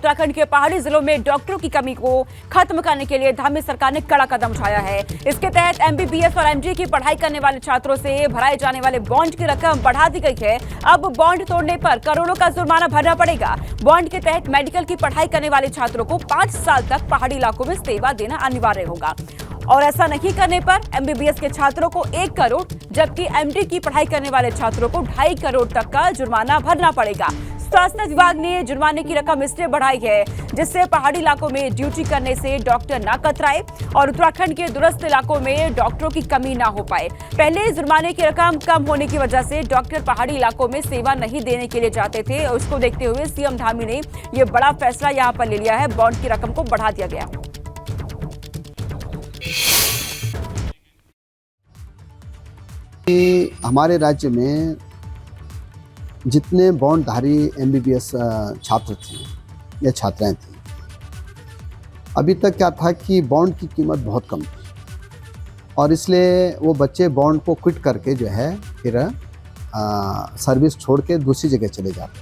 उत्तराखंड के पहाड़ी जिलों में डॉक्टरों की कमी को खत्म करने के लिए धामी सरकार ने कड़ा कदम उठाया है। इसके तहत एमबीबीएस और एमडी की पढ़ाई करने वाले छात्रों से भराए जाने वाले बॉन्ड की रकम बढ़ा दी गई है। अब बॉन्ड तोड़ने पर करोड़ों का जुर्माना भरना पड़ेगा। बॉन्ड के तहत मेडिकल की पढ़ाई करने वाले छात्रों को 5 साल तक पहाड़ी इलाकों में सेवा देना अनिवार्य होगा और ऐसा नहीं करने पर एमबीबीएस के छात्रों को 1 करोड़ जबकि एमडी की पढ़ाई करने वाले छात्रों को 2.5 करोड़ तक का जुर्माना भरना पड़ेगा। स्वास्थ्य विभाग ने जुर्माने की रकम इसलिए बढ़ाई है जिससे पहाड़ी इलाकों में ड्यूटी करने से डॉक्टर न कतराए और उत्तराखंड के दूरस्थ इलाकों में डॉक्टरों की कमी ना हो पाए। पहले जुर्माने की रकम कम होने की वजह से डॉक्टर पहाड़ी इलाकों में सेवा नहीं देने के लिए जाते थे। उसको देखते हुए सीएम धामी ने यह बड़ा फैसला यहां पर ले लिया है। बॉन्ड की रकम को बढ़ा दिया गया। हमारे राज्य में जितने बॉन्डधारी एमबीबीएस छात्र थे या छात्राएं थी, अभी तक क्या था कि बॉन्ड की कीमत बहुत कम थी और इसलिए वो बच्चे बॉन्ड को क्विट करके जो है फिर सर्विस छोड़ के दूसरी जगह चले जाते।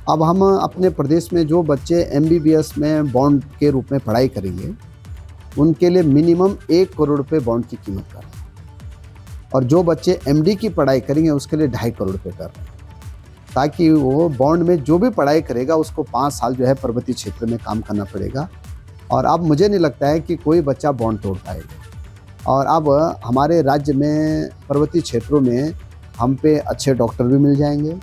अब हम अपने प्रदेश में जो बच्चे एमबीबीएस में बॉन्ड के रूप में पढ़ाई करेंगे उनके लिए मिनिमम 1 करोड़ रुपये बॉन्ड की कीमत कर रहे हैं और जो बच्चे एमडी की पढ़ाई करेंगे उसके लिए 2.5 करोड़ रुपये कर रहे हैं ताकि वो बॉन्ड में जो भी पढ़ाई करेगा उसको 5 साल जो है पर्वतीय क्षेत्र में काम करना पड़ेगा। और अब मुझे नहीं लगता है कि कोई बच्चा बॉन्ड तोड़ पाएगा और अब हमारे राज्य में पर्वतीय क्षेत्रों में हम पे अच्छे डॉक्टर भी मिल जाएंगे।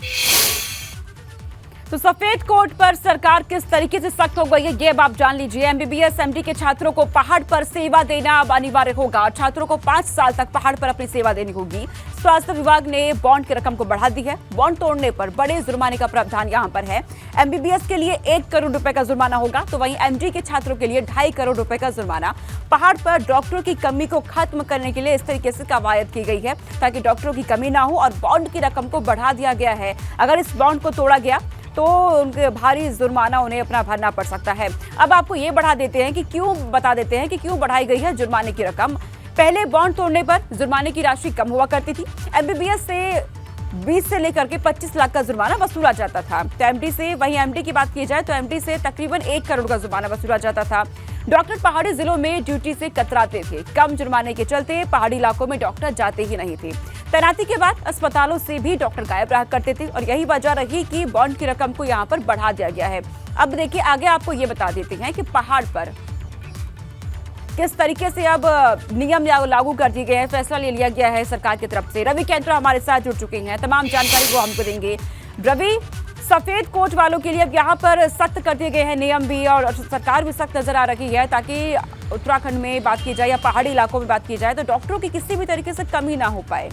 तो सफेद कोट पर सरकार किस तरीके से सख्त हो गई है ये अब आप जान लीजिए। एमबीबीएस एमडी के छात्रों को पहाड़ पर सेवा देना अब अनिवार्य होगा। छात्रों को 5 साल तक पहाड़ पर अपनी सेवा देनी होगी। स्वास्थ्य विभाग ने बॉन्ड की रकम को बढ़ा दी है। बॉन्ड तोड़ने पर बड़े जुर्माने का प्रावधान यहां पर है। एमबीबीएस के लिए 1 करोड़ रुपए का जुर्माना होगा तो वहीं एमडी के छात्रों के लिए 2.5 करोड़ रुपए का जुर्माना। पहाड़ पर डॉक्टरों की कमी को खत्म करने के लिए इस तरीके से कवायद की गई है ताकि डॉक्टरों की कमी ना हो और बॉन्ड की रकम को बढ़ा दिया गया है। अगर इस बॉन्ड को तोड़ा गया तो उनके भारी जुर्माना उन्हें अपना भरना पड़ सकता है। अब आपको ये बता देते हैं कि क्यों बढ़ाई गई है जुर्माने की रकम। पहले बॉन्ड तोड़ने पर जुर्माने की राशि कम हुआ करती थी। एमबीबीएस से 20 से लेकर के 25 लाख का जुर्माना वसूला जाता था। तो एमडी की बात की जाए तो एमडी से तकरीबन 1 करोड़ का जुर्माना वसूला जाता था। डॉक्टर पहाड़ी जिलों में ड्यूटी से कतराते थे। कम जुर्माने के चलते पहाड़ी इलाकों में डॉक्टर जाते ही नहीं थे। तैनाती के बाद अस्पतालों से भी डॉक्टर गायब रहा करते थे और यही वजह रही कि बॉन्ड की रकम को यहाँ पर बढ़ा दिया गया है। अब देखिए आगे आपको ये बता देते हैं कि पहाड़ पर किस तरीके से अब नियम लागू कर दिए गए हैं, फैसला ले लिया गया है सरकार की तरफ से। रवि कैंट्रा हमारे साथ जुड़ चुके हैं, तमाम जानकारी वो हमको देंगे। रवि, सफेद कोट वालों के लिए अब यहाँ पर सख्त कर दिए गए हैं नियम भी और सरकार भी सख्त नजर आ रही है ताकि उत्तराखंड में बात की जाए या पहाड़ी इलाकों में बात की जाए तो डॉक्टरों की किसी भी तरीके से कमी ना हो पाए।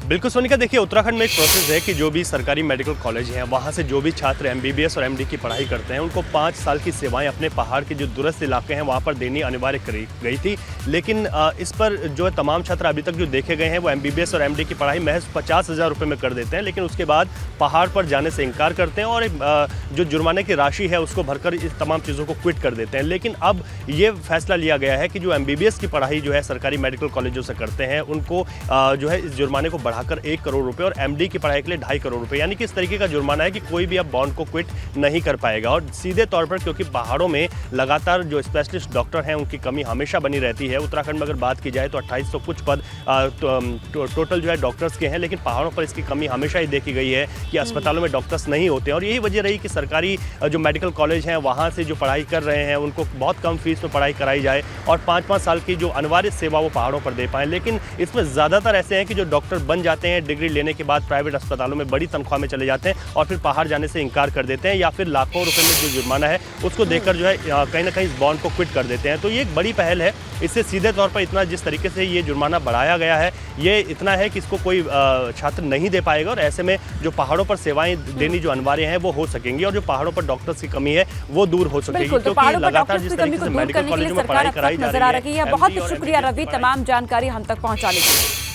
बिल्कुल सोनिका, देखिए उत्तराखंड में एक प्रोसेस है कि जो भी सरकारी मेडिकल कॉलेज हैं वहाँ से जो भी छात्र एमबीबीएस और एमडी की पढ़ाई करते हैं उनको 5 साल की सेवाएं अपने पहाड़ के जो दूरस्थ इलाके हैं वहाँ पर देनी अनिवार्य करी गई थी। लेकिन इस पर जो है तमाम छात्र अभी तक जो देखे गए हैं वो एमबीबीएस और एमडी की पढ़ाई महज 50,000 रुपये में कर देते हैं, लेकिन उसके बाद पहाड़ पर जाने से इनकार करते हैं और जो जुर्माने की राशि है उसको भरकर इस तमाम चीज़ों को क्विट कर देते हैं। लेकिन अब ये फैसला लिया गया है कि जो एमबीबीएस की पढ़ाई जो है सरकारी मेडिकल कॉलेजों से करते हैं उनको जो है इस जुर्माने को बढ़ाकर 1 करोड़ रुपए और एमडी की पढ़ाई के लिए 2.5 करोड़ रुपए, यानी कि इस तरीके का जुर्माना है कि कोई भी अब बॉन्ड को क्विट नहीं कर पाएगा। और सीधे तौर पर क्योंकि पहाड़ों में लगातार जो स्पेशलिस्ट डॉक्टर हैं उनकी कमी हमेशा बनी रहती है। उत्तराखंड में अगर बात की जाए तो 2800 कुछ पद टोटल जो है डॉक्टर्स के हैं, लेकिन पहाड़ों पर इसकी कमी हमेशा ही देखी गई है कि अस्पतालों में डॉक्टर्स नहीं होते और यही वजह रही कि सरकारी जो मेडिकल कॉलेज हैं वहाँ से जो पढ़ाई कर रहे हैं उनको बहुत कम फीस में पढ़ाई कराई जाए और 5-5 साल की जो अनिवार्य सेवा वो पहाड़ों पर दे पाएँ। लेकिन इसमें ज़्यादातर ऐसे हैं कि जो डॉक्टर बन जाते हैं, डिग्री लेने के बाद प्राइवेट अस्पतालों में बड़ी तनख्वाह में चले जाते हैं और फिर पहाड़ जाने से इनकार कर देते हैं या फिर लाखों रुपए में जो जुर्माना है उसको देकर जो है कहीं ना कहीं इस बॉन्ड को क्विट कर देते हैं। तो ये एक बड़ी पहल है। इससे सीधे तौर पर इतना जिस तरीके से ये जुर्माना बढ़ाया गया है ये इतना है कि इसको कोई छात्र नहीं दे पाएगा और ऐसे में जो पहाड़ों पर सेवाएं देनी जो अनिवार्य है वो हो सकेंगी और जो पहाड़ों पर डॉक्टर्स की कमी है वो दूर हो सकेगी। क्योंकि लगातार जिस तरीके से मेडिकल कॉलेजों में पढ़ाई कराई जा रही है। बहुत शुक्रिया रवि तमाम जानकारी हम तक पहुंचाने के लिए।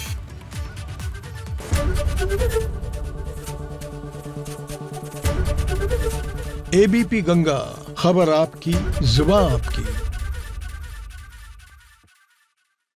एबीपी गंगा, खबर आपकी, जुबान आपकी।